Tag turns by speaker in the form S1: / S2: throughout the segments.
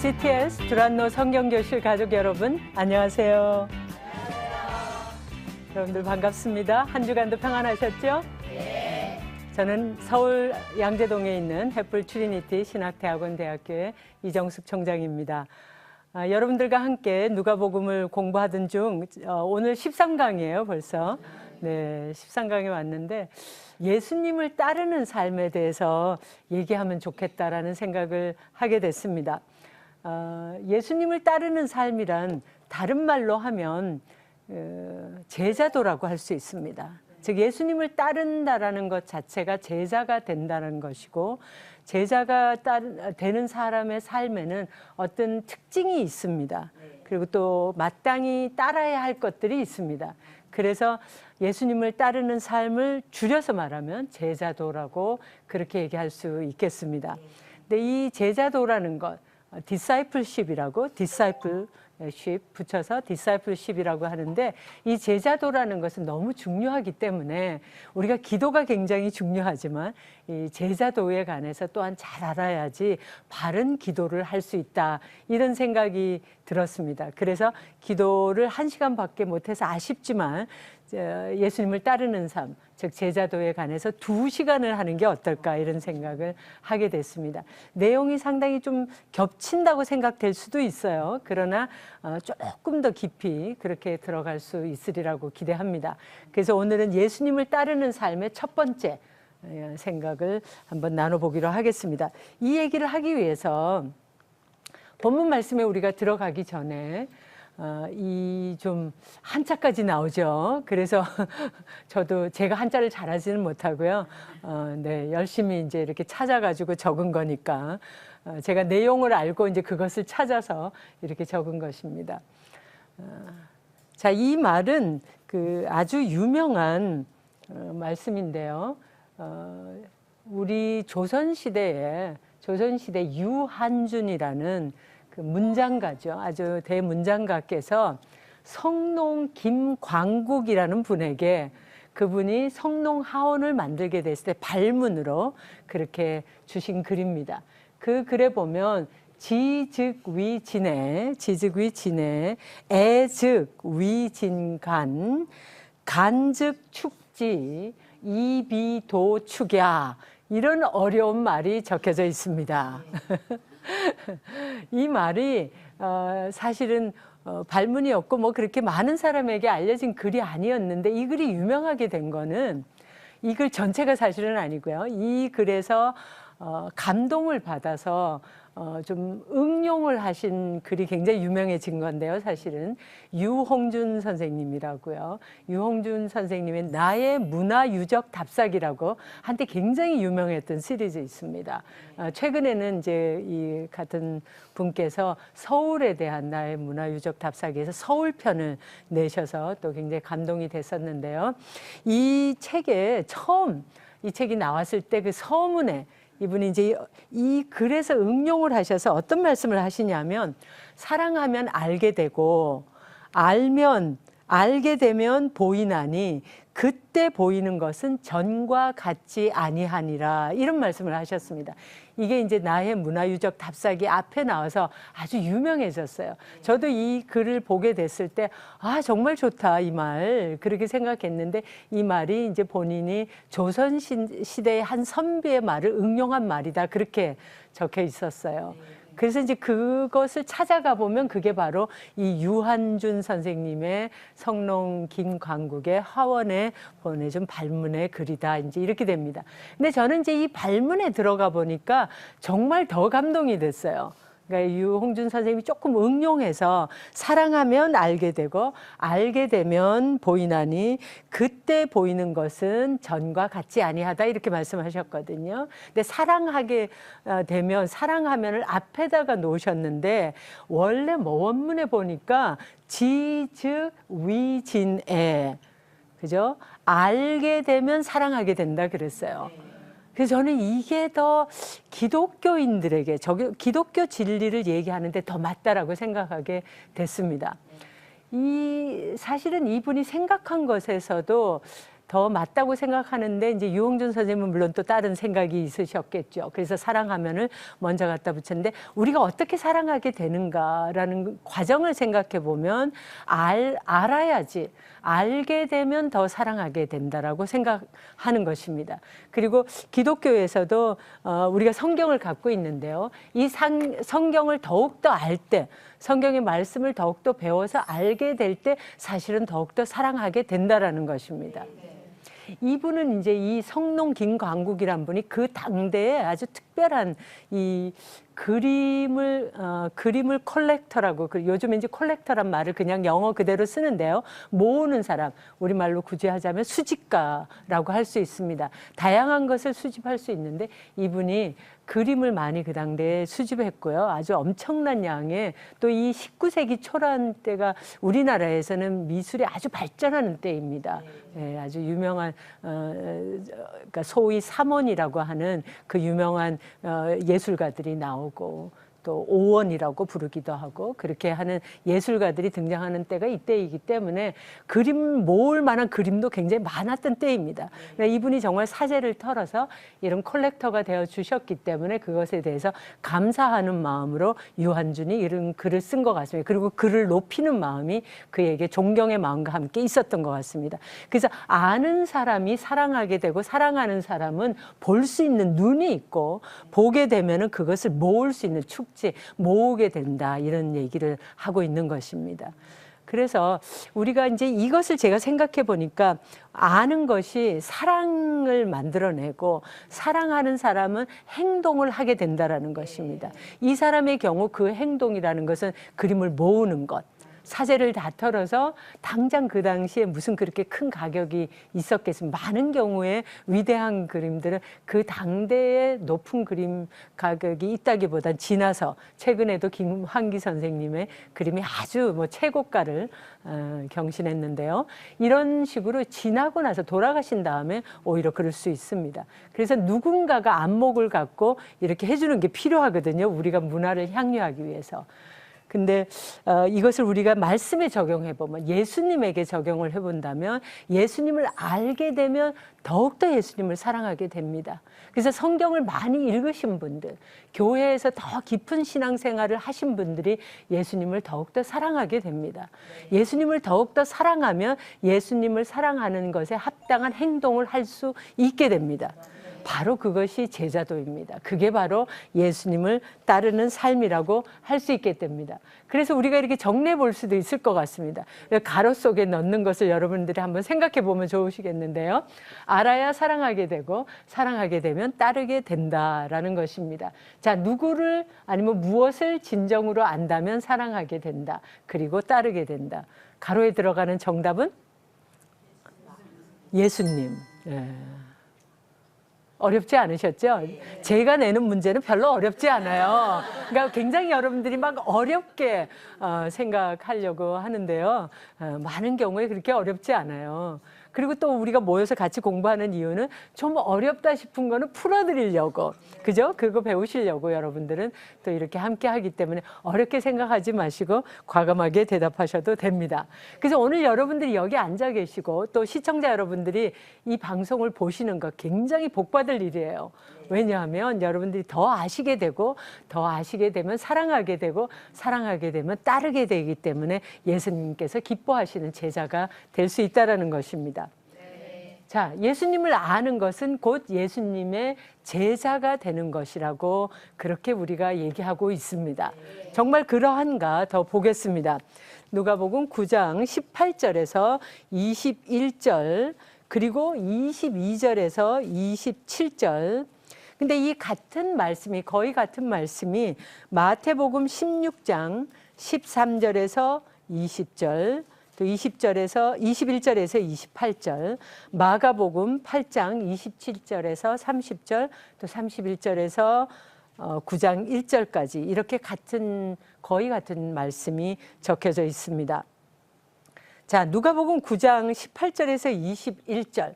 S1: CTS 두란노 성경교실 가족 여러분, 안녕하세요. 여러분들 반갑습니다. 한 주간도 평안하셨죠? 네. 저는 서울 양재동에 있는 햇불 트리니티 신학대학원 대학교의 이정숙 총장입니다. 여러분들과 함께 누가복음을 공부하던 중 오늘 13강이에요, 벌써. 네, 13강에 왔는데 예수님을 따르는 삶에 대해서 얘기하면 좋겠다라는 생각을 하게 됐습니다. 예수님을 따르는 삶이란 다른 말로 하면 제자도라고 할 수 있습니다. 즉 예수님을 따른다라는 것 자체가 제자가 된다는 것이고, 제자가 되는 사람의 삶에는 어떤 특징이 있습니다. 그리고 또 마땅히 따라야 할 것들이 있습니다. 그래서 예수님을 따르는 삶을 줄여서 말하면 제자도라고 그렇게 얘기할 수 있겠습니다. 근데 이 제자도라는 것, discipleship이라고, discipleship 붙여서 discipleship이라고 하는데, 이 제자도라는 것은 너무 중요하기 때문에 우리가 기도가 굉장히 중요하지만 이 제자도에 관해서 또한 잘 알아야지 바른 기도를 할 수 있다, 이런 생각이 들었습니다. 그래서 기도를 1시간밖에 못해서 아쉽지만 예수님을 따르는 삶, 즉 제자도에 관해서 2시간을 하는 게 어떨까, 이런 생각을 하게 됐습니다. 내용이 상당히 좀 겹친다고 생각될 수도 있어요. 그러나 조금 더 깊이 그렇게 들어갈 수 있으리라고 기대합니다. 그래서 오늘은 예수님을 따르는 삶의 첫 번째 생각을 한번 나눠보기로 하겠습니다. 이 얘기를 하기 위해서 본문 말씀에 우리가 들어가기 전에 이 좀 한자까지 나오죠. 그래서 저도 제가 한자를 잘하지는 못하고요. 네, 열심히 이제 이렇게 찾아가지고 적은 거니까 제가 내용을 알고 이제 그것을 찾아서 이렇게 적은 것입니다. 자, 이 말은 그 아주 유명한 말씀인데요. 우리 조선시대 유한준이라는 그 문장가죠. 아주 대문장가께서 성농 김광국이라는 분에게, 그분이 성농 하원을 만들게 됐을 때 발문으로 그렇게 주신 글입니다. 그 글에 보면 지즉위진해, 애즉위진간, 간즉축지, 이비도축야, 이런 어려운 말이 적혀져 있습니다. 이 말이 사실은 발문이 없고 뭐 그렇게 많은 사람에게 알려진 글이 아니었는데, 이 글이 유명하게 된 거는 이 글 전체가 사실은 아니고요. 이 글에서 감동을 받아서 좀 응용을 하신 글이 굉장히 유명해진 건데요. 사실은 유홍준 선생님이라고요. 유홍준 선생님의 나의 문화유적 답사기라고 한때 굉장히 유명했던 시리즈 있습니다. 최근에는 이제 이 같은 분께서 서울에 대한 나의 문화유적 답사기에서 서울편을 내셔서 또 굉장히 감동이 됐었는데요. 이 책에 처음 이 책이 나왔을 때 그 서문에 이분이 이제 이 글에서 응용을 하셔서 어떤 말씀을 하시냐면, 사랑하면 알게 되고 알게 되면 보이나니 그때 보이는 것은 전과 같지 아니하니라, 이런 말씀을 하셨습니다. 이게 이제 나의 문화유적 답사기 앞에 나와서 아주 유명해졌어요. 저도 이 글을 보게 됐을 때 정말 좋다, 이 말, 그렇게 생각했는데, 이 말이 이제 본인이 조선시대의 한 선비의 말을 응용한 말이다, 그렇게 적혀 있었어요. 그래서 이제 그것을 찾아가 보면 그게 바로 이 유한준 선생님의 성농 김광국의 하원에 보내준 발문의 글이다, 이제 이렇게 됩니다. 근데 저는 이제 이 발문에 들어가 보니까 정말 더 감동이 됐어요. 그러니까 유홍준 선생님이 조금 응용해서 사랑하면 알게 되고 알게 되면 보이나니 그때 보이는 것은 전과 같지 아니하다, 이렇게 말씀하셨거든요. 근데 사랑하게 되면, 사랑하면을 앞에다가 놓으셨는데, 원래 원문에 보니까 지즉위진애, 그죠? 알게 되면 사랑하게 된다 그랬어요. 그래서 저는 이게 더 기독교인들에게, 기독교 진리를 얘기하는데 더 맞다라고 생각하게 됐습니다. 사실은 이분이 생각한 것에서도 더 맞다고 생각하는데 이제 유홍준 선생님은 물론 또 다른 생각이 있으셨겠죠. 그래서 사랑하면을 먼저 갖다 붙였는데 우리가 어떻게 사랑하게 되는가라는 과정을 생각해 보면 알아야지 알게 되면 더 사랑하게 된다라고 생각하는 것입니다. 그리고 기독교에서도 우리가 성경을 갖고 있는데요. 이 성경을 더욱더 알 때 성경의 말씀을 더욱더 배워서 알게 될 때 사실은 더욱더 사랑하게 된다라는 것입니다. 이분은 이제 이 성농 김광국이란 분이 그 당대에 아주 특별한 이 그림을 컬렉터라고, 요즘 이제 컬렉터란 말을 그냥 영어 그대로 쓰는데요. 모으는 사람, 우리말로 굳이 하자면 수집가라고 할 수 있습니다. 다양한 것을 수집할 수 있는데 이분이 그림을 많이 그 당대에 수집했고요. 아주 엄청난 양의, 또 이 19세기 초란 때가 우리나라에서는 미술이 아주 발전하는 때입니다. 예, 아주 유명한 그러니까 소위 삼원이라고 하는 그 유명한 예술가들이 나오고 또 오원이라고 부르기도 하고 그렇게 하는 예술가들이 등장하는 때가 이때이기 때문에 그림 모을 만한 그림도 굉장히 많았던 때입니다. 그러니까 이분이 정말 사재를 털어서 이런 컬렉터가 되어 주셨기 때문에 그것에 대해서 감사하는 마음으로 유한준이 이런 글을 쓴 것 같습니다. 그리고 글을 높이는 마음이 그에게 존경의 마음과 함께 있었던 것 같습니다. 그래서 아는 사람이 사랑하게 되고 사랑하는 사람은 볼 수 있는 눈이 있고 보게 되면은 그것을 모을 수 있는 모으게 된다, 이런 얘기를 하고 있는 것입니다. 그래서 우리가 이제 이것을 제가 생각해 보니까 아는 것이 사랑을 만들어내고 사랑하는 사람은 행동을 하게 된다라는 것입니다. 이 사람의 경우 그 행동이라는 것은 그림을 모으는 것, 사재를 다 털어서 당장 그 당시에 무슨 그렇게 큰 가격이 있었겠습니까? 많은 경우에 위대한 그림들은 그 당대의 높은 그림 가격이 있다기보단 지나서 최근에도 김환기 선생님의 그림이 아주 뭐 최고가를 경신했는데요. 이런 식으로 지나고 나서 돌아가신 다음에 오히려 그럴 수 있습니다. 그래서 누군가가 안목을 갖고 이렇게 해주는 게 필요하거든요. 우리가 문화를 향유하기 위해서. 근데 이것을 우리가 말씀에 적용해 보면, 예수님에게 적용을 해본다면 예수님을 알게 되면 더욱더 예수님을 사랑하게 됩니다. 그래서 성경을 많이 읽으신 분들, 교회에서 더 깊은 신앙생활을 하신 분들이 예수님을 더욱더 사랑하게 됩니다. 예수님을 더욱더 사랑하면 예수님을 사랑하는 것에 합당한 행동을 할 수 있게 됩니다. 바로 그것이 제자도입니다. 그게 바로 예수님을 따르는 삶이라고 할 수 있게 됩니다. 그래서 우리가 이렇게 정리해 볼 수도 있을 것 같습니다. 가로 속에 넣는 것을 여러분들이 한번 생각해 보면 좋으시겠는데요. 알아야 사랑하게 되고 사랑하게 되면 따르게 된다라는 것입니다. 자, 누구를 아니면 무엇을 진정으로 안다면 사랑하게 된다. 그리고 따르게 된다. 가로에 들어가는 정답은 예수님. 예. 어렵지 않으셨죠? 제가 내는 문제는 별로 어렵지 않아요. 그러니까 굉장히 여러분들이 막 어렵게 생각하려고 하는데요. 많은 경우에 그렇게 어렵지 않아요. 그리고 또 우리가 모여서 같이 공부하는 이유는 좀 어렵다 싶은 거는 풀어드리려고, 그죠? 그거 배우시려고 여러분들은 또 이렇게 함께 하기 때문에 어렵게 생각하지 마시고 과감하게 대답하셔도 됩니다. 그래서 오늘 여러분들이 여기 앉아 계시고 또 시청자 여러분들이 이 방송을 보시는 거 굉장히 복받을 일이에요. 왜냐하면 여러분들이 더 아시게 되고 더 아시게 되면 사랑하게 되고 사랑하게 되면 따르게 되기 때문에 예수님께서 기뻐하시는 제자가 될 수 있다는 것입니다. 자, 예수님을 아는 것은 곧 예수님의 제자가 되는 것이라고 그렇게 우리가 얘기하고 있습니다. 정말 그러한가 더 보겠습니다. 누가복음 9장 18절에서 21절 그리고 22절에서 27절. 근데 이 같은 말씀이, 거의 같은 말씀이 마태복음 16장 13절에서 20절, 또 20절에서 21절에서 28절, 마가복음 8장 27절에서 30절, 또 31절에서 9장 1절까지 이렇게 거의 같은 말씀이 적혀져 있습니다. 자, 누가복음 9장 18절에서 21절.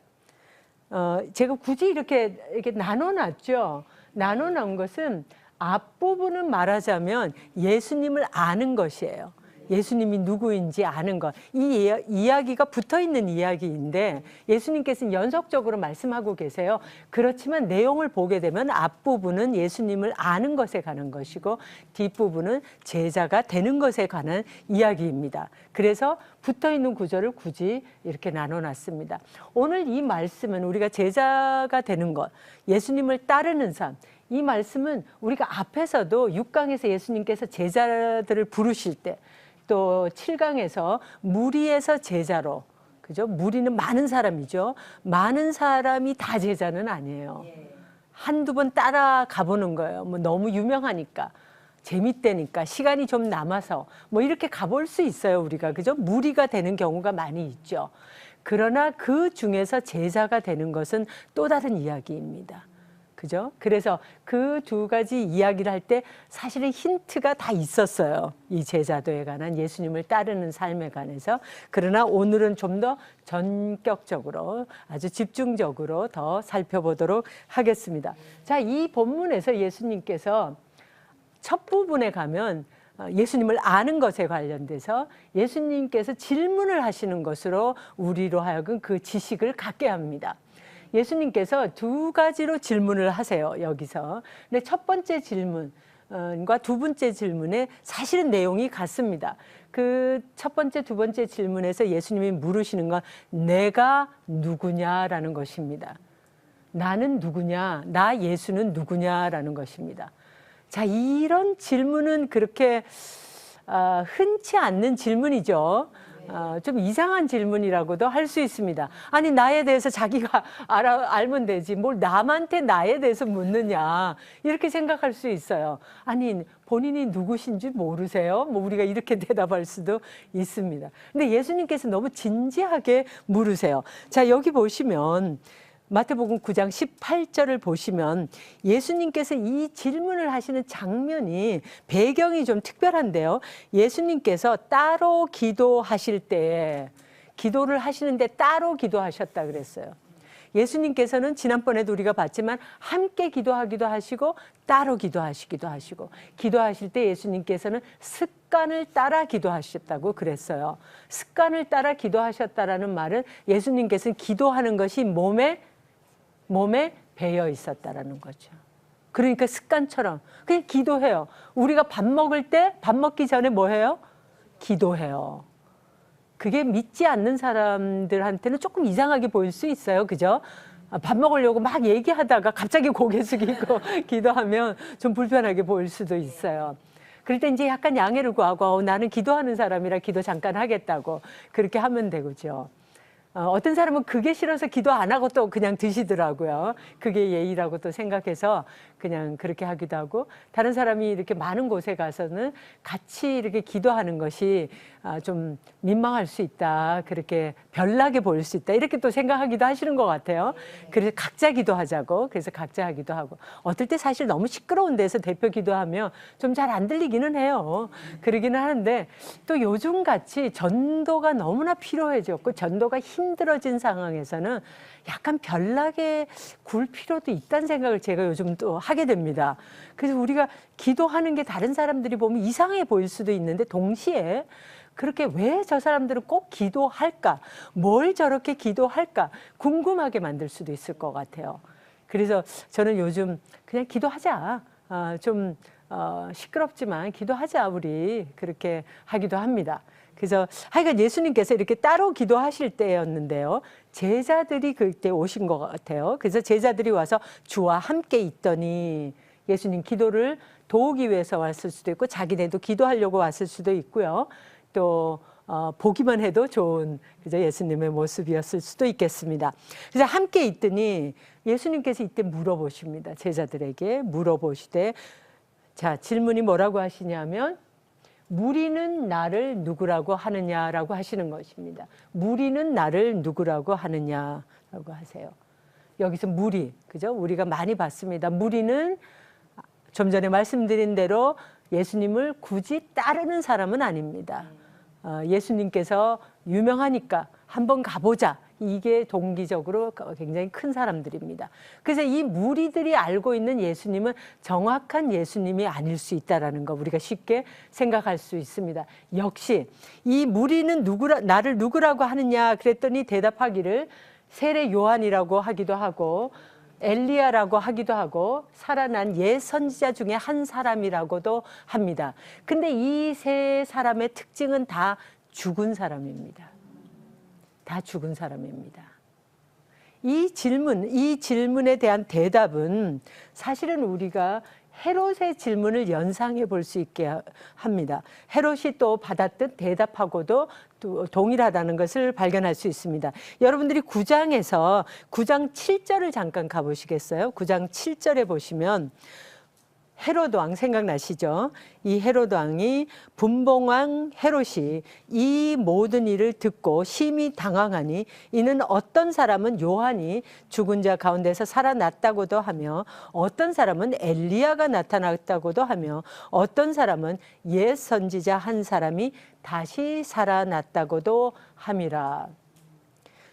S1: 제가 굳이 이렇게 나눠놨죠. 나눠놓은 것은 앞부분은 말하자면 예수님을 아는 것이에요. 예수님이 누구인지 아는 것. 이 이야기가 붙어 있는 이야기인데 예수님께서는 연속적으로 말씀하고 계세요. 그렇지만 내용을 보게 되면 앞부분은 예수님을 아는 것에 관한 것이고 뒷부분은 제자가 되는 것에 관한 이야기입니다. 그래서 붙어 있는 구절을 굳이 이렇게 나눠놨습니다. 오늘 이 말씀은 우리가 제자가 되는 것, 예수님을 따르는 삶, 이 말씀은 우리가 앞에서도 6강에서 예수님께서 제자들을 부르실 때, 또 7강에서 무리에서 제자로, 그죠? 무리는 많은 사람이죠. 많은 사람이 다 제자는 아니에요. 한두 번 따라가 보는 거예요. 뭐 너무 유명하니까, 재밌다니까, 시간이 좀 남아서 뭐 이렇게 가볼 수 있어요, 우리가. 그죠? 무리가 되는 경우가 많이 있죠. 그러나 그 중에서 제자가 되는 것은 또 다른 이야기입니다. 그죠? 그래서 그 두 가지 이야기를 할 때 사실은 힌트가 다 있었어요. 이 제자도에 관한, 예수님을 따르는 삶에 관해서. 그러나 오늘은 좀 더 전격적으로, 아주 집중적으로 더 살펴보도록 하겠습니다. 자, 이 본문에서 예수님께서 첫 부분에 가면 예수님을 아는 것에 관련돼서 예수님께서 질문을 하시는 것으로 우리로 하여금 그 지식을 갖게 합니다. 예수님께서 두 가지로 질문을 하세요, 여기서. 근데 첫 번째 질문과 두 번째 질문에 사실은 내용이 같습니다. 그 첫 번째, 두 번째 질문에서 예수님이 물으시는 건 내가 누구냐라는 것입니다. 나는 누구냐, 나 예수는 누구냐라는 것입니다. 자, 이런 질문은 그렇게 흔치 않는 질문이죠. 좀 이상한 질문이라고도 할 수 있습니다. 아니, 나에 대해서 자기가 알면 되지, 뭘 남한테 나에 대해서 묻느냐, 이렇게 생각할 수 있어요. 아니, 본인이 누구신지 모르세요? 뭐 우리가 이렇게 대답할 수도 있습니다. 근데 예수님께서 너무 진지하게 물으세요. 자, 여기 보시면 마태복음 9장 18절을 보시면 예수님께서 이 질문을 하시는 장면이, 배경이 좀 특별한데요. 예수님께서 따로 기도하실 때, 기도를 하시는데 따로 기도하셨다 그랬어요. 예수님께서는 지난번에도 우리가 봤지만 함께 기도하기도 하시고 따로 기도하시기도 하시고, 기도하실 때 예수님께서는 습관을 따라 기도하셨다고 그랬어요. 습관을 따라 기도하셨다라는 말은 예수님께서는 기도하는 것이 몸에 배어 있었다라는 거죠. 그러니까 습관처럼 그냥 기도해요. 우리가 밥 먹을 때, 밥 먹기 전에 뭐 해요? 기도해요. 그게 믿지 않는 사람들한테는 조금 이상하게 보일 수 있어요. 그죠? 밥 먹으려고 막 얘기하다가 갑자기 고개 숙이고 기도하면 좀 불편하게 보일 수도 있어요. 그럴 때 이제 약간 양해를 구하고 나는 기도하는 사람이라 기도 잠깐 하겠다고 그렇게 하면 되죠. 어떤 사람은 그게 싫어서 기도 안 하고 또 그냥 드시더라고요. 그게 예의라고 또 생각해서 그냥 그렇게 하기도 하고, 다른 사람이 이렇게 많은 곳에 가서는 같이 이렇게 기도하는 것이 좀 민망할 수 있다, 그렇게 별나게 보일 수 있다, 이렇게 또 생각하기도 하시는 것 같아요. 그래서 각자 기도하자고, 그래서 각자 하기도 하고, 어떨 때 사실 너무 시끄러운 데서 대표 기도하면 좀 잘 안 들리기는 해요. 그러기는 하는데 또 요즘 같이 전도가 너무나 필요해졌고 전도가 힘들어진 상황에서는 약간 별나게 굴 필요도 있다는 생각을 제가 요즘 또 하게 됩니다. 그래서 우리가 기도하는 게 다른 사람들이 보면 이상해 보일 수도 있는데, 동시에 그렇게 왜 저 사람들은 꼭 기도할까, 뭘 저렇게 기도할까 궁금하게 만들 수도 있을 것 같아요. 그래서 저는 요즘 그냥 기도하자, 좀 시끄럽지만 기도하자, 우리 그렇게 하기도 합니다. 그래서 하여간 예수님께서 이렇게 따로 기도하실 때였는데요, 제자들이 그때 오신 것 같아요. 그래서 제자들이 와서 주와 함께 있더니, 예수님 기도를 도우기 위해서 왔을 수도 있고 자기네도 기도하려고 왔을 수도 있고요, 또 보기만 해도 좋은, 그죠, 예수님의 모습이었을 수도 있겠습니다. 그래서 함께 있더니 예수님께서 이때 물어보십니다. 제자들에게 물어보시되, 자, 질문이 뭐라고 하시냐면 무리는 나를 누구라고 하느냐라고 하시는 것입니다. 무리는 나를 누구라고 하느냐라고 하세요. 여기서 무리, 그죠? 우리가 많이 봤습니다. 무리는 좀 전에 말씀드린 대로 예수님을 굳이 따르는 사람은 아닙니다. 예수님께서 유명하니까 한번 가보자, 이게 동기적으로 굉장히 큰 사람들입니다. 그래서 이 무리들이 알고 있는 예수님은 정확한 예수님이 아닐 수 있다라는 거 우리가 쉽게 생각할 수 있습니다. 역시 이 무리는 나를 누구라고 하느냐 그랬더니 대답하기를 세례 요한이라고 하기도 하고 엘리야라고 하기도 하고 살아난 옛 선지자 중에 한 사람이라고도 합니다. 근데 이 세 사람의 특징은 다 죽은 사람입니다. 다 죽은 사람입니다. 이 질문에 대한 대답은 사실은 우리가 헤롯의 질문을 연상해 볼 수 있게 합니다. 헤롯이 또 받았듯 대답하고도 동일하다는 것을 발견할 수 있습니다. 여러분들이 9장에서 9장 7절을 잠깐 가보시겠어요? 9장 7절에 보시면 헤롯 왕 생각나시죠? 이 헤롯 왕이 분봉왕 헤롯이 이 모든 일을 듣고 심히 당황하니 이는 어떤 사람은 요한이 죽은 자 가운데서 살아났다고도 하며 어떤 사람은 엘리야가 나타났다고도 하며 어떤 사람은 옛 선지자 한 사람이 다시 살아났다고도 함이라.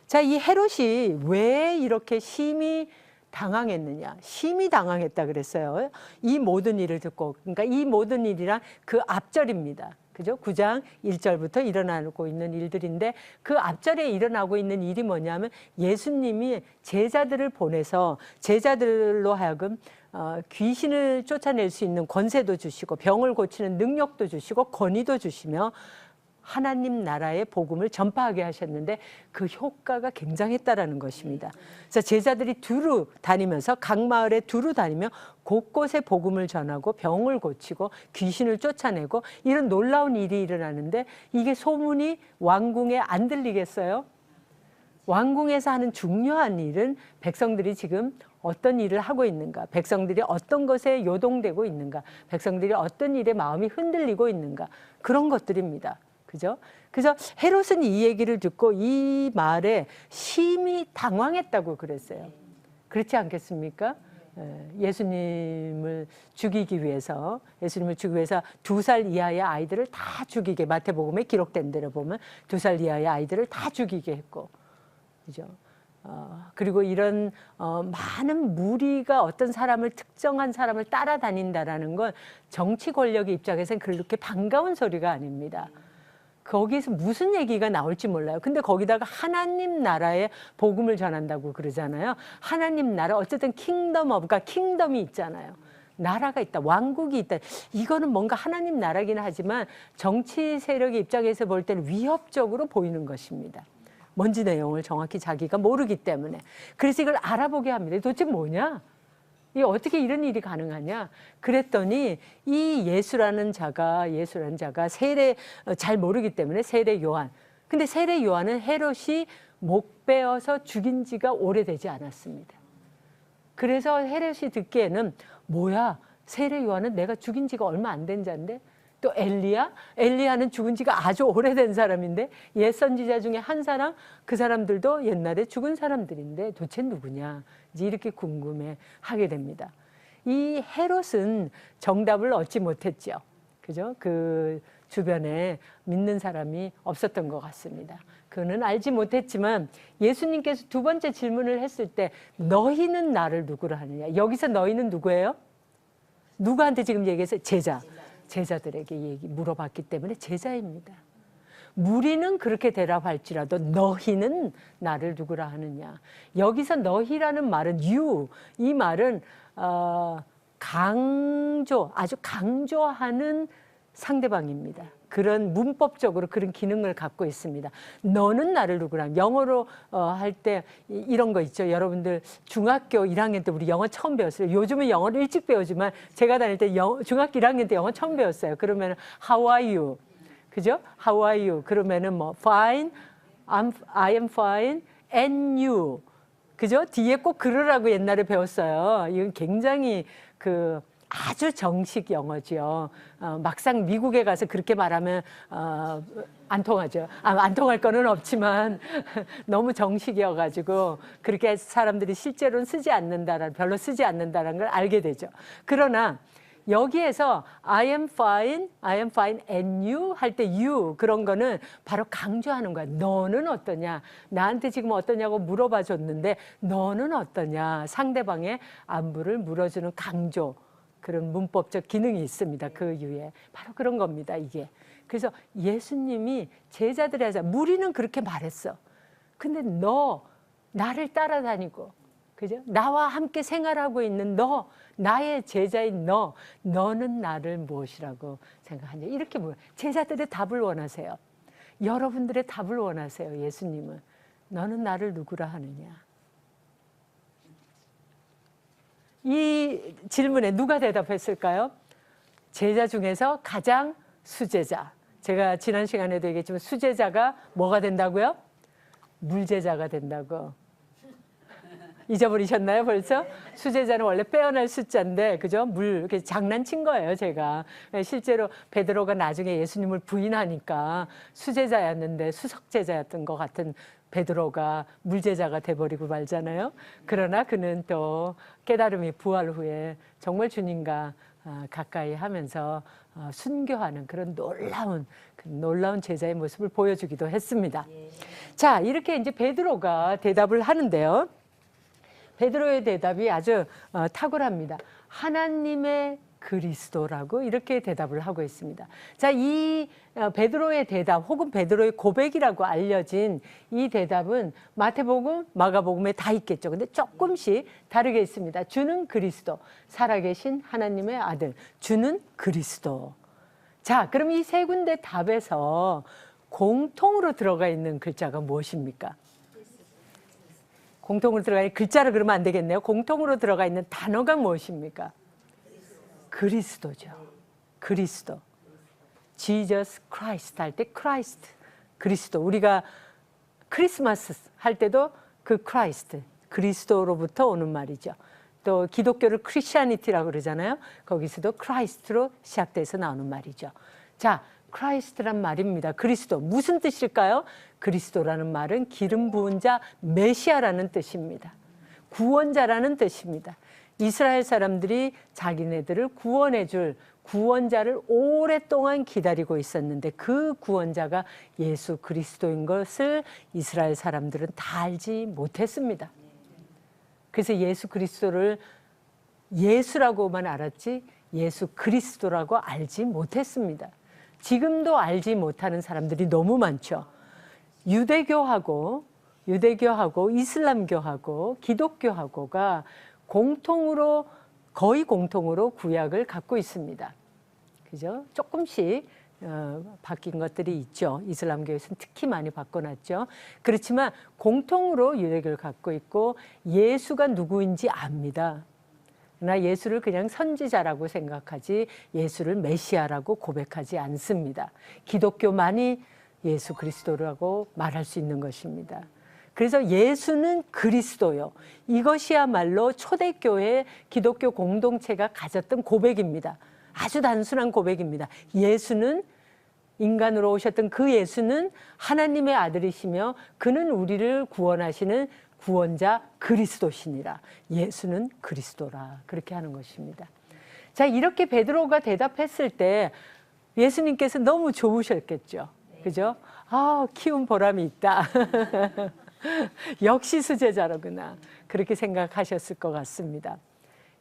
S1: 자, 이 헤롯이 왜 이렇게 심히 당황했느냐? 심히 당황했다 그랬어요. 이 모든 일을 듣고. 그러니까 이 모든 일이란 그 앞절입니다. 그죠? 9장 1절부터 일어나고 있는 일들인데 그 앞절에 일어나고 있는 일이 뭐냐면 예수님이 제자들을 보내서 제자들로 하여금 귀신을 쫓아낼 수 있는 권세도 주시고 병을 고치는 능력도 주시고 권위도 주시며 하나님 나라의 복음을 전파하게 하셨는데 그 효과가 굉장했다라는 것입니다. 그래서 제자들이 두루 다니면서 각 마을에 두루 다니며 곳곳에 복음을 전하고 병을 고치고 귀신을 쫓아내고 이런 놀라운 일이 일어나는데 이게 소문이 왕궁에 안 들리겠어요? 왕궁에서 하는 중요한 일은 백성들이 지금 어떤 일을 하고 있는가, 백성들이 어떤 것에 요동되고 있는가, 백성들이 어떤 일에 마음이 흔들리고 있는가, 그런 것들입니다. 그죠? 그래서 헤롯은 이 얘기를 듣고 이 말에 심히 당황했다고 그랬어요. 그렇지 않겠습니까? 예수님을 죽이기 위해서 2살 이하의 아이들을 다 죽이게, 마태복음에 기록된 대로 보면 2살 이하의 아이들을 다 죽이게 했고, 그죠? 그리고 이런 많은 무리가 어떤 사람을, 특정한 사람을 따라다닌다라는 건 정치 권력의 입장에서는 그렇게 반가운 소리가 아닙니다. 거기에서 무슨 얘기가 나올지 몰라요. 근데 거기다가 하나님 나라의 복음을 전한다고 그러잖아요. 하나님 나라, 어쨌든 그러니까 킹덤이 있잖아요. 나라가 있다, 왕국이 있다. 이거는 뭔가 하나님 나라긴 하지만 정치 세력의 입장에서 볼 때는 위협적으로 보이는 것입니다. 뭔지 내용을 정확히 자기가 모르기 때문에. 그래서 이걸 알아보게 합니다. 도대체 뭐냐? 이 어떻게 이런 일이 가능하냐? 그랬더니 이 예수라는 자가 세례 잘 모르기 때문에 세례 요한. 근데 세례 요한은 헤롯이 목 베어서 죽인 지가 오래되지 않았습니다. 그래서 헤롯이 듣기에는 뭐야? 세례 요한은 내가 죽인 지가 얼마 안 된 자인데? 또 엘리야는 죽은 지가 아주 오래된 사람인데 옛 선지자 중에 한 사람, 그 사람들도 옛날에 죽은 사람들인데 도대체 누구냐? 이제 이렇게 궁금해 하게 됩니다. 이 헤롯은 정답을 얻지 못했죠. 그죠? 그 주변에 믿는 사람이 없었던 것 같습니다. 그는 알지 못했지만 예수님께서 두 번째 질문을 했을 때 너희는 나를 누구로 하느냐? 여기서 너희는 누구예요? 누구한테 지금 얘기해서 제자들에게 물어봤기 때문에 제자입니다. 무리는 그렇게 대답할지라도 너희는 나를 누구라 하느냐. 여기서 너희라는 말은 이 말은 아주 강조하는 상대방입니다. 그런 문법적으로 그런 기능을 갖고 있습니다. 너는 나를 누구라. 영어로 할 때 이런 거 있죠. 여러분들 중학교 1학년 때 우리 영어 처음 배웠어요. 요즘은 영어를 일찍 배우지만 제가 다닐 때 중학교 1학년 때 영어 처음 배웠어요. 그러면 How are you? 그죠? How are you? 그러면은 뭐 fine, I am fine, and you. 그죠? 뒤에 꼭 그러라고 옛날에 배웠어요. 이건 굉장히 아주 정식 영어죠. 막상 미국에 가서 그렇게 말하면 안 통하죠. 안 통할 거는 없지만 너무 정식이어가지고 그렇게 사람들이 실제로는 별로 쓰지 않는다라는 걸 알게 되죠. 그러나 여기에서 I am fine and you 할 때 you 그런 거는 바로 강조하는 거야. 너는 어떠냐? 나한테 지금 어떠냐고 물어봐 줬는데 너는 어떠냐? 상대방의 안부를 물어주는 강조. 그런 문법적 기능이 있습니다. 그 이유에. 바로 그런 겁니다, 이게. 그래서 예수님이 제자들에게 무리는 그렇게 말했어. 근데 너 나를 따라다니고 그죠? 나와 함께 생활하고 있는 너, 나의 제자인 너는 나를 무엇이라고 생각하냐? 이렇게 물어요. 제자들의 답을 원하세요. 여러분들의 답을 원하세요. 예수님은 너는 나를 누구라 하느냐? 이 질문에 누가 대답했을까요? 제자 중에서 가장 수제자. 제가 지난 시간에도 얘기했지만 수제자가 뭐가 된다고요? 물제자가 된다고. 잊어버리셨나요 벌써? 수제자는 원래 빼어날 숫자인데 그죠? 이렇게 장난친 거예요 제가. 실제로 베드로가 나중에 예수님을 부인하니까 수제자였는데 수석제자였던 것 같은 베드로가 물제자가 돼버리고 말잖아요. 그러나 그는 또 깨달음이 부활 후에 정말 주님과 가까이 하면서 순교하는 그런 놀라운 제자의 모습을 보여주기도 했습니다. 자, 이렇게 이제 베드로가 대답을 하는데요. 베드로의 대답이 아주 탁월합니다. 하나님의 그리스도라고 이렇게 대답을 하고 있습니다. 자, 이 베드로의 대답 혹은 베드로의 고백이라고 알려진 이 대답은 마태복음, 마가복음에 다 있겠죠. 근데 조금씩 다르게 있습니다. 주는 그리스도, 살아계신 하나님의 아들, 주는 그리스도. 자, 그럼 이 세 군데 답에서 공통으로 들어가 있는 글자가 무엇입니까? 공통으로 들어가 있는 글자를 그러면 안 되겠네요. 공통으로 들어가 있는 단어가 무엇입니까? 그리스도죠. 그리스도. Jesus Christ 할 때 Christ, 그리스도. 우리가 크리스마스 할 때도 그 Christ, 그리스도로부터 오는 말이죠. 또 기독교를 크리스티아니티라고 그러잖아요. 거기서도 Christ로 시작돼서 나오는 말이죠. 자, 크라이스트란 말입니다. 그리스도. 무슨 뜻일까요? 그리스도라는 말은 기름 부은 자, 메시아라는 뜻입니다. 구원자라는 뜻입니다. 이스라엘 사람들이 자기네들을 구원해 줄 구원자를 오랫동안 기다리고 있었는데 그 구원자가 예수 그리스도인 것을 이스라엘 사람들은 다 알지 못했습니다. 그래서 예수 그리스도를 예수라고만 알았지 예수 그리스도라고 알지 못했습니다. 지금도 알지 못하는 사람들이 너무 많죠. 유대교하고 이슬람교하고 기독교하고가 거의 공통으로 구약을 갖고 있습니다. 그죠? 조금씩 바뀐 것들이 있죠. 이슬람교에서는 특히 많이 바꿔놨죠. 그렇지만 공통으로 유대교를 갖고 있고 예수가 누구인지 압니다. 그러나 예수를 그냥 선지자라고 생각하지 예수를 메시아라고 고백하지 않습니다. 기독교만이 예수 그리스도라고 말할 수 있는 것입니다. 그래서 예수는 그리스도요. 이것이야말로 초대교회 기독교 공동체가 가졌던 고백입니다. 아주 단순한 고백입니다. 예수는 인간으로 오셨던 그 예수는 하나님의 아들이시며 그는 우리를 구원하시는 구원자 그리스도시니라. 예수는 그리스도라. 그렇게 하는 것입니다. 자, 이렇게 베드로가 대답했을 때 예수님께서 너무 좋으셨겠죠. 그죠? 아, 키운 보람이 있다. 역시 수제자로구나. 그렇게 생각하셨을 것 같습니다.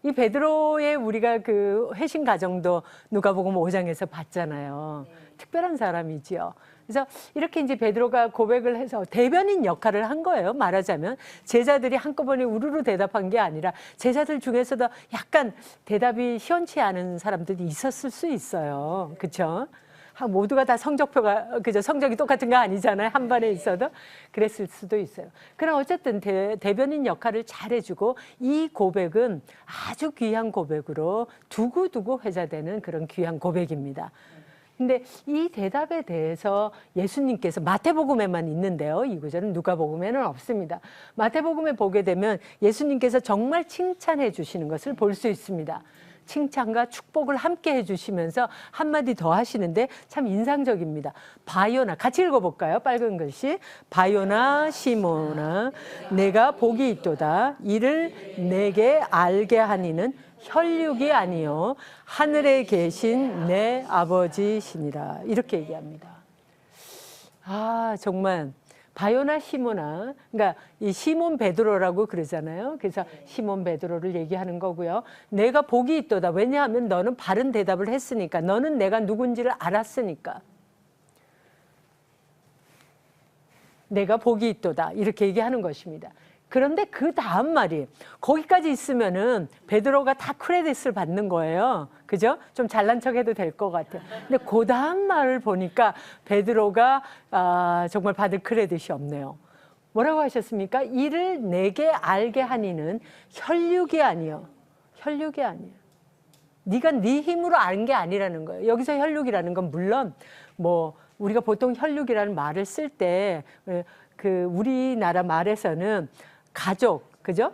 S1: 이 베드로의 우리가 그 회심 가정도 누가복음 5장에서 봤잖아요. 특별한 사람이지요. 그래서 이렇게 이제 베드로가 고백을 해서 대변인 역할을 한 거예요. 말하자면 제자들이 한꺼번에 우르르 대답한 게 아니라 제자들 중에서도 약간 대답이 시원치 않은 사람들이 있었을 수 있어요. 그렇죠? 모두가 다 성적이 똑같은 거 아니잖아요. 한 반에 있어도. 그랬을 수도 있어요. 그러나 어쨌든 대변인 역할을 잘해주고 이 고백은 아주 귀한 고백으로 두고두고 회자되는 그런 귀한 고백입니다. 근데 이 대답에 대해서 예수님께서 마태복음에만 있는데요. 이 구절은 누가복음에는 없습니다. 마태복음에 보게 되면 예수님께서 정말 칭찬해 주시는 것을 볼 수 있습니다. 칭찬과 축복을 함께 해주시면서 한마디 더 하시는데 참 인상적입니다. 바요나, 같이 읽어볼까요? 빨간 글씨. 바요나 시몬아, 내가 복이 있도다. 이를 내게 알게 하니는 혈육이 아니요 하늘에 계신 내 아버지시니라. 이렇게 얘기합니다. 아, 정말 바요나 시모나, 그러니까 이 시몬 베드로라고 그러잖아요. 그래서 시몬 베드로를 얘기하는 거고요. 내가 복이 있도다. 왜냐하면 너는 바른 대답을 했으니까. 너는 내가 누군지를 알았으니까. 내가 복이 있도다. 이렇게 얘기하는 것입니다. 그런데 그 다음 말이, 거기까지 있으면은 베드로가 다 크레딧을 받는 거예요. 그죠? 좀 잘난 척 해도 될 것 같아요. 근데 그 다음 말을 보니까 베드로가 정말 받을 크레딧이 없네요. 뭐라고 하셨습니까? 이를 내게 알게 하니는 혈육이 아니요. 혈육이 아니에요. 네가 네 힘으로 아는 게 아니라는 거예요. 여기서 혈육이라는 건 물론 뭐 우리가 보통 혈육이라는 말을 쓸 때 그 우리나라 말에서는 가족, 그죠?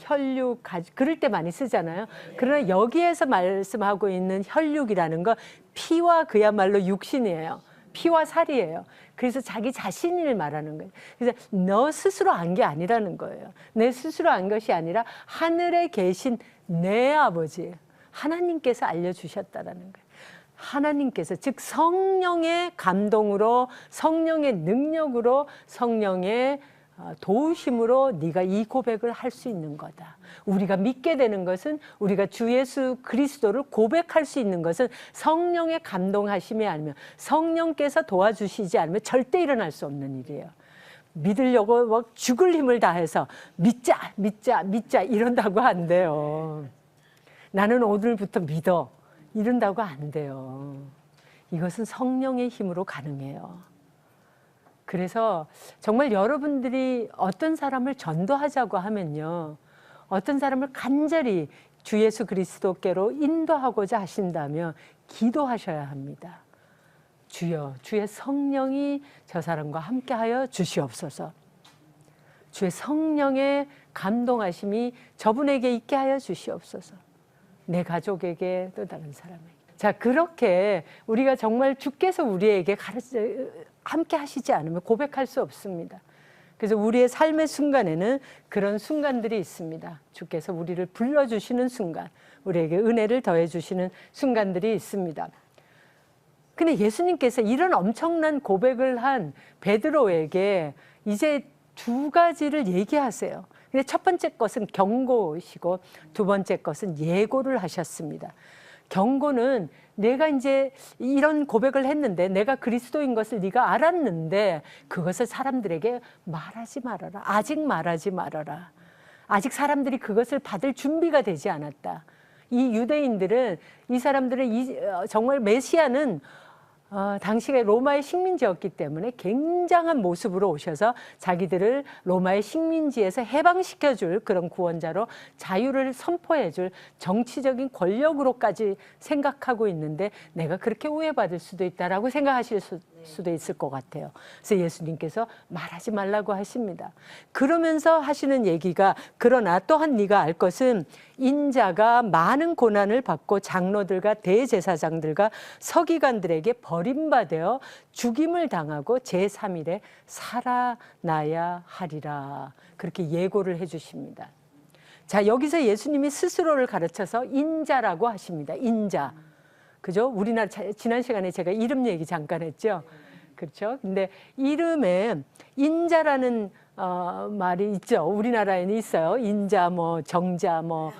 S1: 혈육, 그럴 때 많이 쓰잖아요. 그러나 여기에서 말씀하고 있는 혈육이라는 건 피와 그야말로 육신이에요. 피와 살이에요. 그래서 자기 자신을 말하는 거예요. 그래서 너 스스로 안 게 아니라는 거예요. 내 스스로 안 것이 아니라 하늘에 계신 내 아버지, 하나님께서 알려주셨다라는 거예요. 하나님께서, 즉 성령의 감동으로, 성령의 능력으로, 성령의 도우심으로 네가 이 고백을 할 수 있는 거다. 우리가 믿게 되는 것은, 우리가 주 예수 그리스도를 고백할 수 있는 것은 성령의 감동하심이 아니면 성령께서 도와주시지 않으면 절대 일어날 수 없는 일이에요. 믿으려고 막 죽을 힘을 다해서 믿자 믿자 믿자 이런다고 안 돼요. 나는 오늘부터 믿어 이런다고 안 돼요. 이것은 성령의 힘으로 가능해요. 그래서 정말 여러분들이 어떤 사람을 전도하자고 하면요, 어떤 사람을 간절히 주 예수 그리스도께로 인도하고자 하신다면 기도하셔야 합니다. 주여, 주의 성령이 저 사람과 함께하여 주시옵소서. 주의 성령의 감동하심이 저분에게 있게 하여 주시옵소서. 내 가족에게, 또 다른 사람에게. 자, 그렇게 우리가 정말 주께서 우리에게 함께 하시지 않으면 고백할 수 없습니다. 그래서 우리의 삶의 순간에는 그런 순간들이 있습니다. 주께서 우리를 불러주시는 순간, 우리에게 은혜를 더해주시는 순간들이 있습니다. 근데 예수님께서 이런 엄청난 고백을 한 베드로에게 이제 두 가지를 얘기하세요. 근데 첫 번째 것은 경고이시고 두 번째 것은 예고를 하셨습니다. 경고는 내가 이제 이런 고백을 했는데, 내가 그리스도인 것을 네가 알았는데 그것을 사람들에게 말하지 말아라. 아직 말하지 말아라. 아직 사람들이 그것을 받을 준비가 되지 않았다. 이 유대인들은, 이 사람들은 정말 메시아는 당시에 로마의 식민지였기 때문에 굉장한 모습으로 오셔서 자기들을 로마의 식민지에서 해방시켜줄 그런 구원자로, 자유를 선포해줄 정치적인 권력으로까지 생각하고 있는데, 내가 그렇게 오해받을 수도 있다라고 생각하실 수도 있을 것 같아요. 그래서 예수님께서 말하지 말라고 하십니다. 그러면서 하시는 얘기가, 그러나 또한 네가 알 것은 인자가 많은 고난을 받고 장로들과 대제사장들과 서기관들에게 버림받아 죽임을 당하고 제3일에 살아나야 하리라. 그렇게 예고를 해 주십니다. 자, 여기서 예수님이 스스로를 가르쳐서 인자라고 하십니다. 인자. 그죠? 우리나라, 지난 시간에 제가 이름 얘기 잠깐 했죠. 그렇죠? 근데 이름에 인자라는 말이 있죠. 우리나라에는 있어요. 인자, 뭐 정자, 뭐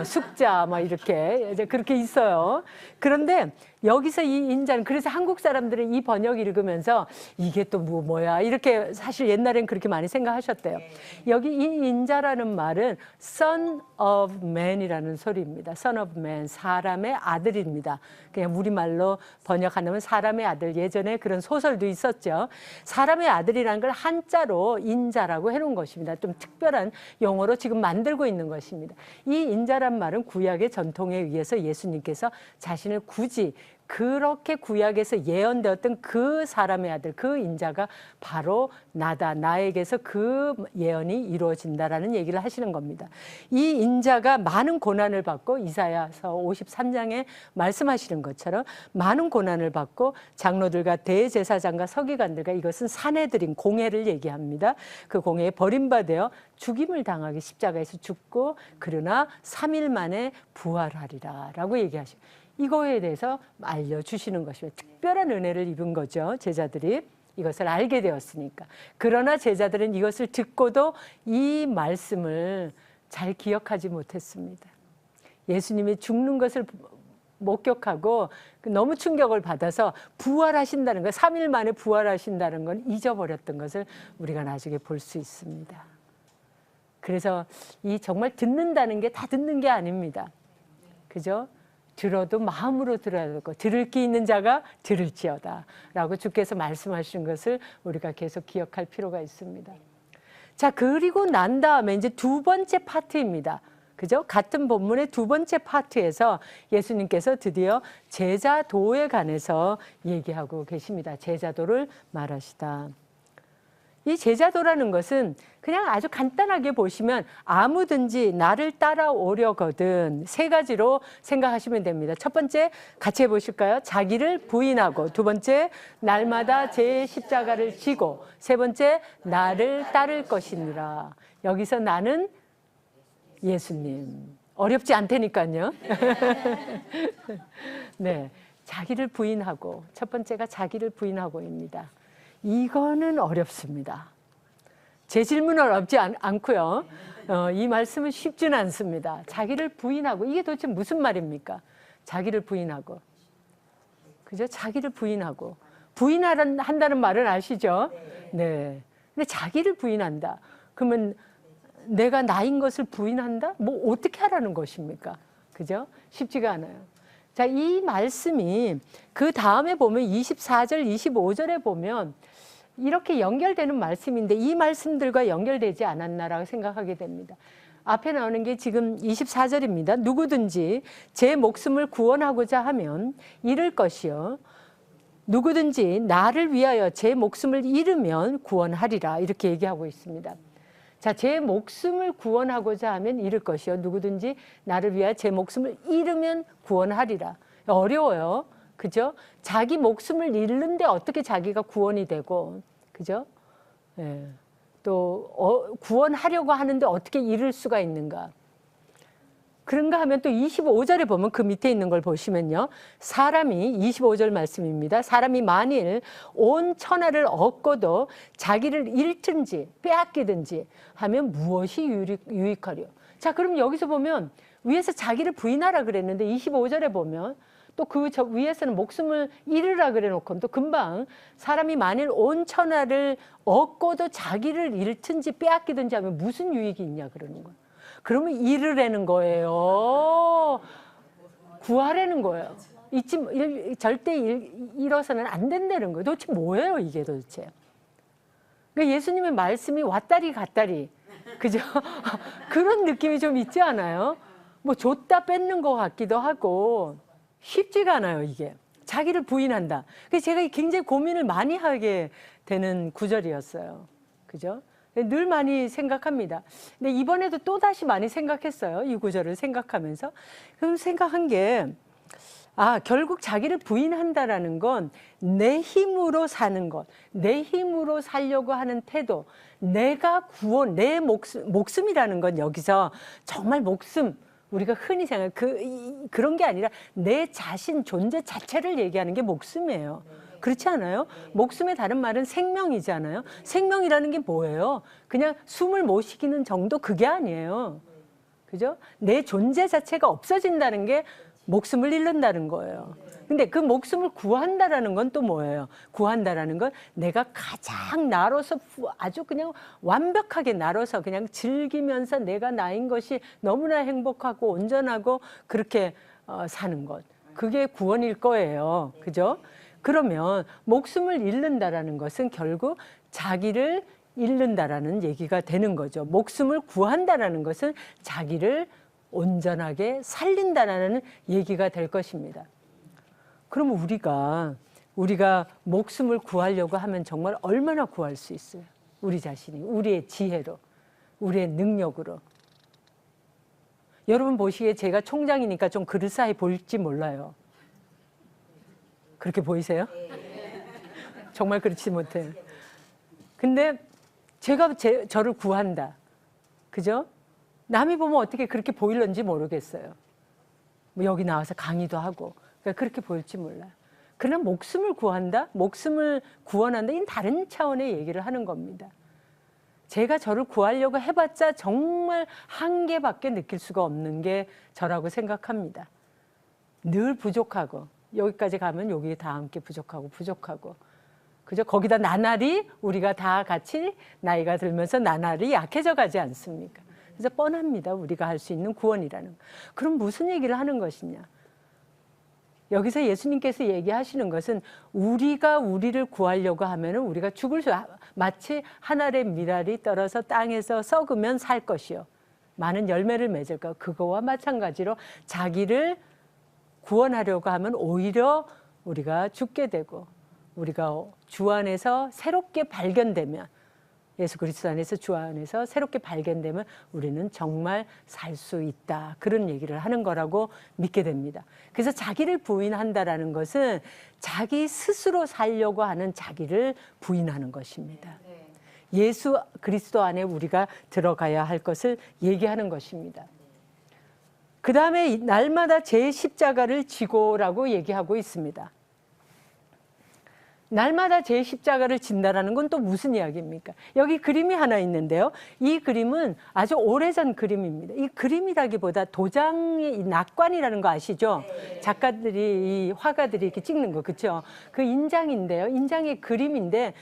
S1: 숙자, 뭐 이렇게 이제 그렇게 있어요. 그런데 여기서 이 인자는, 그래서 한국 사람들은 이 번역 읽으면서 이게 또 뭐야 이렇게 사실 옛날엔 그렇게 많이 생각하셨대요. 여기 이 인자라는 말은 Son of Man이라는 소리입니다. Son of Man, 사람의 아들입니다. 그냥 우리말로 번역한다면 사람의 아들. 예전에 그런 소설도 있었죠. 사람의 아들이라는 걸 한자로 인자라고 해놓은 것입니다. 좀 특별한 용어로 지금 만들고 있는 것입니다. 이 인자란 말은 구약의 전통에 의해서 예수님께서 자신을 굳이 그렇게 구약에서 예언되었던 그 사람의 아들, 그 인자가 바로 나다. 나에게서 그 예언이 이루어진다라는 얘기를 하시는 겁니다. 이 인자가 많은 고난을 받고 이사야서 53장에 말씀하시는 것처럼 많은 고난을 받고 장로들과 대제사장과 서기관들과 이것은 사내들인 공회를 얘기합니다. 그 공회에 버림받아 죽임을 당하기 십자가에서 죽고 그러나 3일 만에 부활하리라 라고 얘기하시고 이거에 대해서 알려주시는 것이며 특별한 은혜를 입은 거죠. 제자들이 이것을 알게 되었으니까. 그러나 제자들은 이것을 듣고도 이 말씀을 잘 기억하지 못했습니다. 예수님이 죽는 것을 목격하고 너무 충격을 받아서 부활하신다는 것, 3일 만에 부활하신다는 건 잊어버렸던 것을 우리가 나중에 볼 수 있습니다. 그래서 이 정말 듣는다는 게 다 듣는 게 아닙니다. 그죠? 들어도 마음으로 들어야 되고 들을 귀 있는 자가 들을지어다 라고 주께서 말씀하신 것을 우리가 계속 기억할 필요가 있습니다. 자, 그리고 난 다음에 이제 두 번째 파트입니다. 그죠? 같은 본문의 두 번째 파트에서 예수님께서 드디어 제자도에 관해서 얘기하고 계십니다. 제자도를 말하시다. 이 제자도라는 것은 그냥 아주 간단하게 보시면 아무든지 나를 따라오려거든 세 가지로 생각하시면 됩니다. 첫 번째 같이 해보실까요? 자기를 부인하고, 두 번째 날마다 제 십자가를 지고, 세 번째 나를 따를 것이니라. 여기서 나는 예수님. 어렵지 않다니까요. 네, 자기를 부인하고, 첫 번째가 자기를 부인하고입니다. 이거는 어렵습니다. 제 질문은 어렵지 않고요. 이 말씀은 쉽지는 않습니다. 자기를 부인하고, 이게 도대체 무슨 말입니까? 자기를 부인하고. 그죠? 자기를 부인하고. 부인한다는 말은 아시죠? 네. 근데 자기를 부인한다. 그러면 내가 나인 것을 부인한다? 뭐 어떻게 하라는 것입니까? 그죠? 쉽지가 않아요. 자, 이 말씀이 그 다음에 보면 24절, 25절에 보면 이렇게 연결되는 말씀인데 이 말씀들과 연결되지 않았나라고 생각하게 됩니다. 앞에 나오는 게 지금 24절입니다. 누구든지 제 목숨을 구원하고자 하면 잃을 것이요. 누구든지 나를 위하여 제 목숨을 잃으면 구원하리라. 이렇게 얘기하고 있습니다. 자, 제 목숨을 구원하고자 하면 잃을 것이요. 누구든지 나를 위하여 제 목숨을 잃으면 구원하리라. 어려워요. 그죠? 자기 목숨을 잃는데 어떻게 자기가 구원이 되고, 그죠? 예. 또 구원하려고 하는데 어떻게 잃을 수가 있는가? 그런가 하면 또 25절에 보면 그 밑에 있는 걸 보시면요. 사람이 25절 말씀입니다. 사람이 만일 온 천하를 얻고도 자기를 잃든지 빼앗기든지 하면 무엇이 유익하려? 자, 그럼 여기서 보면 위에서 자기를 부인하라 그랬는데 25절에 보면 또 그 위에서는 목숨을 잃으라 그래 놓고 또 금방 사람이 만일 온 천하를 얻고도 자기를 잃든지 빼앗기든지 하면 무슨 유익이 있냐 그러는 거예요. 그러면 잃으라는 거예요. 구하라는 거예요. 절대 잃어서는 안 된다는 거예요. 도대체 뭐예요 이게 도대체. 그러니까 예수님의 말씀이 왔다리 갔다리, 그죠? 그런 느낌이 좀 있지 않아요? 뭐 줬다 뺏는 것 같기도 하고 쉽지가 않아요 이게. 자기를 부인한다. 그래서 제가 굉장히 고민을 많이 하게 되는 구절이었어요. 그죠? 늘 많이 생각합니다. 근데 이번에도 또다시 많이 생각했어요. 이 구절을 생각하면서. 그럼 생각한 게, 결국 자기를 부인한다라는 건 내 힘으로 사는 것, 내 힘으로 살려고 하는 태도, 내가 구원, 내 목숨이라는 건 여기서 정말 목숨, 우리가 흔히 생각하는 그런 게 아니라 내 자신 존재 자체를 얘기하는 게 목숨이에요. 그렇지 않아요? 목숨의 다른 말은 생명이잖아요. 생명이라는 게 뭐예요? 그냥 숨을 못 쉬기는 정도 그게 아니에요. 그죠? 내 존재 자체가 없어진다는 게 목숨을 잃는다는 거예요. 근데 그 목숨을 구한다라는 건 또 뭐예요? 구한다라는 건 내가 가장 나로서 아주 그냥 완벽하게 나로서 그냥 즐기면서 내가 나인 것이 너무나 행복하고 온전하고 그렇게 사는 것. 그게 구원일 거예요. 그죠? 그러면 목숨을 잃는다라는 것은 결국 자기를 잃는다라는 얘기가 되는 거죠. 목숨을 구한다라는 것은 자기를 온전하게 살린다라는 얘기가 될 것입니다. 그럼 우리가 목숨을 구하려고 하면 정말 얼마나 구할 수 있어요? 우리 자신이, 우리의 지혜로, 우리의 능력으로. 여러분 보시기에 제가 총장이니까 좀 그릇사이 보일지 몰라요. 그렇게 보이세요? 정말 그렇지 못해요. 근데 제가 저를 구한다. 그죠? 남이 보면 어떻게 그렇게 보일런지 모르겠어요. 뭐 여기 나와서 강의도 하고. 그러니까 그렇게 보일지 몰라요. 그러나 목숨을 구한다? 목숨을 구원한다? 이건 다른 차원의 얘기를 하는 겁니다. 제가 저를 구하려고 해봤자 정말 한계밖에 느낄 수가 없는 게 저라고 생각합니다. 늘 부족하고 여기까지 가면 여기 다 함께 부족하고 그죠? 거기다 나날이 우리가 다 같이 나이가 들면서 나날이 약해져 가지 않습니까? 그래서 뻔합니다. 우리가 할 수 있는 구원이라는 거. 그럼 무슨 얘기를 하는 것이냐? 여기서 예수님께서 얘기하시는 것은 우리가 우리를 구하려고 하면은 우리가 죽을 수, 마치 한 알의 밀알이 떨어서 땅에서 썩으면 살 것이요 많은 열매를 맺을 것, 그거와 마찬가지로 자기를 구원하려고 하면 오히려 우리가 죽게 되고 우리가 주 안에서 새롭게 발견되면, 예수 그리스도 안에서 주 안에서 새롭게 발견되면 우리는 정말 살 수 있다. 그런 얘기를 하는 거라고 믿게 됩니다. 그래서 자기를 부인한다라는 것은 자기 스스로 살려고 하는 자기를 부인하는 것입니다. 예수 그리스도 안에 우리가 들어가야 할 것을 얘기하는 것입니다. 그 다음에 날마다 제 십자가를 지고라고 얘기하고 있습니다. 날마다 제 십자가를 진다라는 건 또 무슨 이야기입니까? 여기 그림이 하나 있는데요. 이 그림은 아주 오래전 그림입니다. 이 그림이라기보다 도장의 낙관이라는 거 아시죠? 작가들이, 이 화가들이 이렇게 찍는 거, 그렇죠? 그 인장인데요. 인장의 그림인데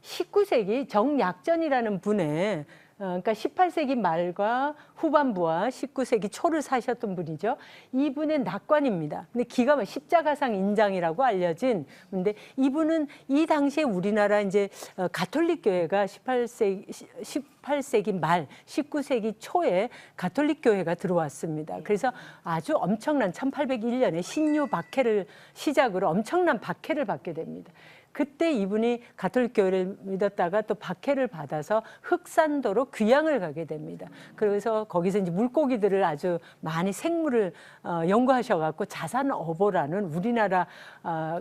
S1: 19세기 정약전이라는 분의 그러니까 18세기 말과 후반부와 19세기 초를 사셨던 분이죠. 이분의 낙관입니다. 근데 기가 막 십자가상 인장이라고 알려진. 근데 이분은 이 당시에 우리나라 이제 가톨릭 교회가 18세기 말, 19세기 초에 가톨릭 교회가 들어왔습니다. 그래서 아주 엄청난 1801년에 신유 박해를 시작으로 엄청난 박해를 받게 됩니다. 그때 이분이 가톨릭 교회를 믿었다가 또 박해를 받아서 흑산도로 귀향을 가게 됩니다. 그래서 거기서 이제 물고기들을 아주 많이 생물을 연구하셔갖고 자산어보라는 우리나라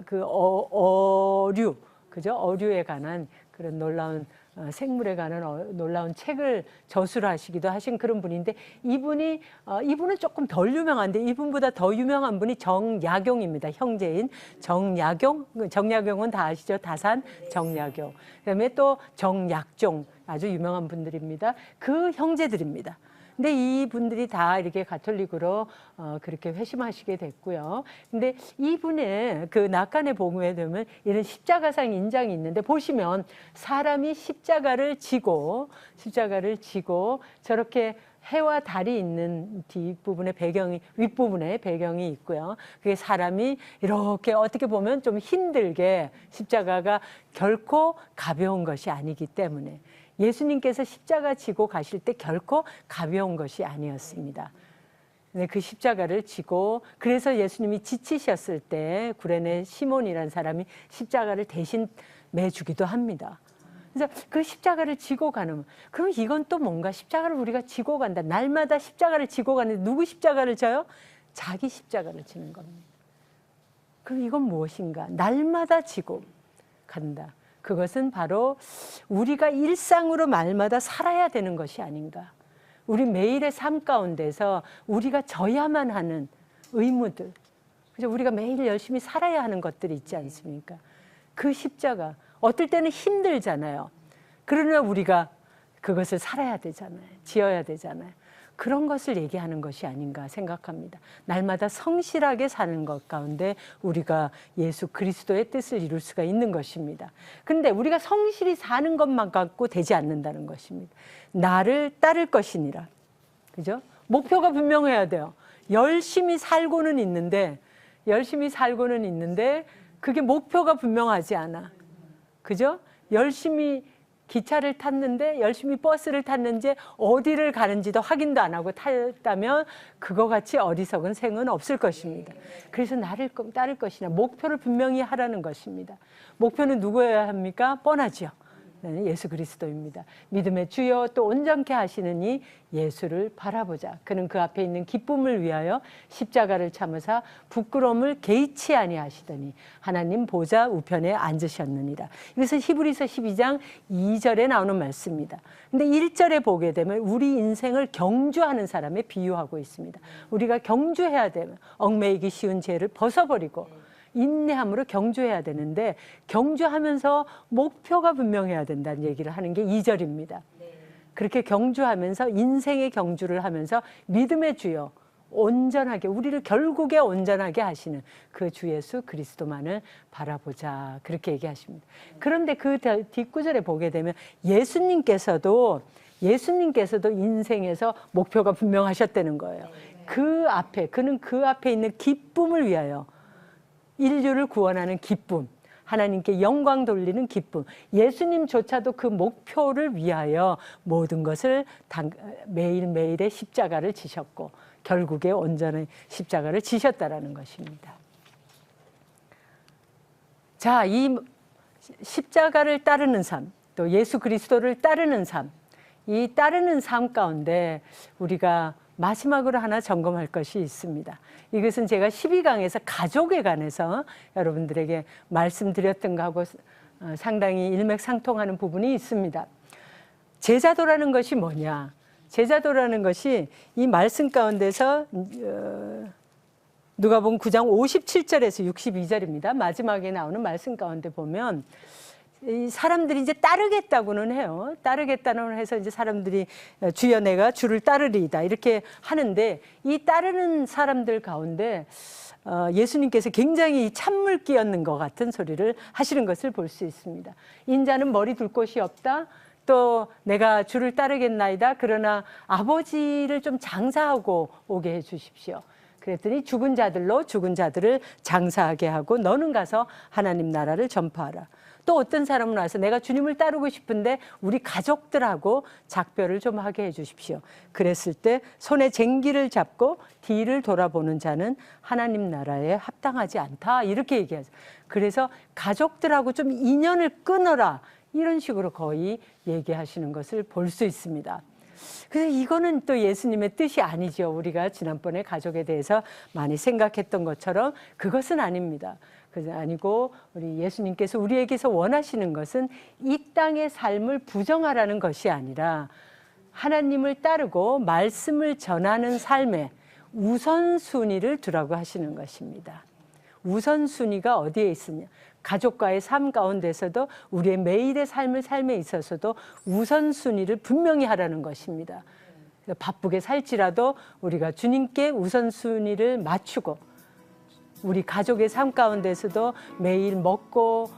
S1: 그 어류, 그죠? 어류에 관한 그런 놀라운 생물에 관한 놀라운 책을 저술을 하시기도 하신 그런 분인데 이분은 조금 덜 유명한데 이분보다 더 유명한 분이 정약용입니다. 형제인 정약용. 정약용은 다 아시죠? 다산 정약용. 그다음에 또 정약종, 아주 유명한 분들입니다. 그 형제들입니다. 근데 이분들이 다 이렇게 가톨릭으로 그렇게 회심하시게 됐고요. 근데 이분의 그 낙관의 복음에 되면 이런 십자가상 인장이 있는데 보시면 사람이 십자가를 지고 저렇게 해와 달이 있는 뒷부분에 윗부분에 배경이 있고요. 그게 사람이 이렇게 어떻게 보면 좀 힘들게, 십자가가 결코 가벼운 것이 아니기 때문에 예수님께서 십자가 지고 가실 때 결코 가벼운 것이 아니었습니다. 네, 그 십자가를 지고, 그래서 예수님이 지치셨을 때 구레네 시몬이라는 사람이 십자가를 대신 매주기도 합니다. 그래서 그 십자가를 지고 가는, 그럼 이건 또 뭔가 십자가를 우리가 지고 간다. 날마다 십자가를 지고 가는데 누구 십자가를 져요? 자기 십자가를 지는 겁니다. 그럼 이건 무엇인가? 날마다 지고 간다. 그것은 바로 우리가 일상으로 날마다 살아야 되는 것이 아닌가. 우리 매일의 삶 가운데서 우리가 져야만 하는 의무들, 그죠? 우리가 매일 열심히 살아야 하는 것들이 있지 않습니까? 그 십자가, 어떨 때는 힘들잖아요. 그러나 우리가 그것을 살아야 되잖아요. 지어야 되잖아요. 그런 것을 얘기하는 것이 아닌가 생각합니다. 날마다 성실하게 사는 것 가운데 우리가 예수 그리스도의 뜻을 이룰 수가 있는 것입니다. 그런데 우리가 성실히 사는 것만 갖고 되지 않는다는 것입니다. 나를 따를 것이니라. 그죠? 목표가 분명해야 돼요. 열심히 살고는 있는데 그게 목표가 분명하지 않아. 그죠? 열심히 기차를 탔는데 열심히 버스를 탔는지 어디를 가는지도 확인도 안 하고 탔다면 그거 같이 어리석은 생은 없을 것입니다. 그래서 나를 따를 것이냐, 목표를 분명히 하라는 것입니다. 목표는 누구여야 합니까? 뻔하지요. 네, 예수 그리스도입니다. 믿음의 주여 또 온전케 하시는 이 예수를 바라보자. 그는 그 앞에 있는 기쁨을 위하여 십자가를 참으사 부끄러움을 개의치 아니하시더니 하나님 보좌 우편에 앉으셨느니라. 이것은 히브리서 12장 2절에 나오는 말씀입니다. 근데 1절에 보게 되면 우리 인생을 경주하는 사람에 비유하고 있습니다. 우리가 경주해야 되면 얽매이기 쉬운 죄를 벗어버리고 인내함으로 경주해야 되는데 경주하면서 목표가 분명해야 된다는 얘기를 하는 게 2절입니다. 그렇게 경주하면서 인생의 경주를 하면서 믿음의 주여 온전하게 우리를 결국에 온전하게 하시는 그 주 예수 그리스도만을 바라보자 그렇게 얘기하십니다. 그런데 그 뒷구절에 보게 되면 예수님께서도 인생에서 목표가 분명하셨다는 거예요. 그는 그 앞에 있는 기쁨을 위하여 인류를 구원하는 기쁨, 하나님께 영광 돌리는 기쁨, 예수님조차도 그 목표를 위하여 모든 것을 매일매일의 십자가를 지셨고 결국에 온전한 십자가를 지셨다라는 것입니다. 자, 이 십자가를 따르는 삶, 또 예수 그리스도를 따르는 삶, 이 따르는 삶 가운데 우리가 마지막으로 하나 점검할 것이 있습니다. 이것은 제가 12강에서 가족에 관해서 여러분들에게 말씀드렸던 것하고 상당히 일맥상통하는 부분이 있습니다. 제자도라는 것이 뭐냐? 제자도라는 것이 이 말씀 가운데서 누가복음 9장 57절에서 62절입니다. 마지막에 나오는 말씀 가운데 보면 이 사람들이 이제 따르겠다고는 해요. 따르겠다는 해서 이제 사람들이 주여 내가 주를 따르리이다 이렇게 하는데 이 따르는 사람들 가운데 예수님께서 굉장히 찬물 끼얹는 것 같은 소리를 하시는 것을 볼 수 있습니다. 인자는 머리 둘 곳이 없다. 또 내가 주를 따르겠나이다. 그러나 아버지를 좀 장사하고 오게 해 주십시오. 그랬더니 죽은 자들을 장사하게 하고 너는 가서 하나님 나라를 전파하라. 또 어떤 사람은 와서 내가 주님을 따르고 싶은데 우리 가족들하고 작별을 좀 하게 해 주십시오. 그랬을 때 손에 쟁기를 잡고 뒤를 돌아보는 자는 하나님 나라에 합당하지 않다 이렇게 얘기하죠. 그래서 가족들하고 좀 인연을 끊어라 이런 식으로 거의 얘기하시는 것을 볼 수 있습니다. 그래서 이거는 또 예수님의 뜻이 아니죠. 우리가 지난번에 가족에 대해서 많이 생각했던 것처럼 그것은 아닙니다. 그게 아니고 우리 예수님께서 우리에게서 원하시는 것은 이 땅의 삶을 부정하라는 것이 아니라 하나님을 따르고 말씀을 전하는 삶에 우선순위를 두라고 하시는 것입니다. 우선순위가 어디에 있으냐? 가족과의 삶 가운데서도 우리의 매일의 삶에 있어서도 우선순위를 분명히 하라는 것입니다. 바쁘게 살지라도 우리가 주님께 우선순위를 맞추고 우리 가족의 삶 가운데서도 매일 먹고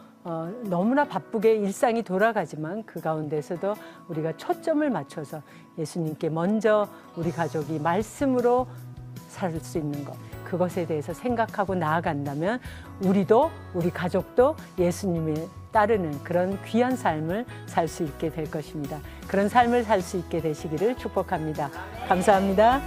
S1: 너무나 바쁘게 일상이 돌아가지만 그 가운데서도 우리가 초점을 맞춰서 예수님께 먼저 우리 가족이 말씀으로 살 수 있는 것 그것에 대해서 생각하고 나아간다면 우리 가족도 예수님을 따르는 그런 귀한 삶을 살 수 있게 될 것입니다. 그런 삶을 살 수 있게 되시기를 축복합니다. 감사합니다.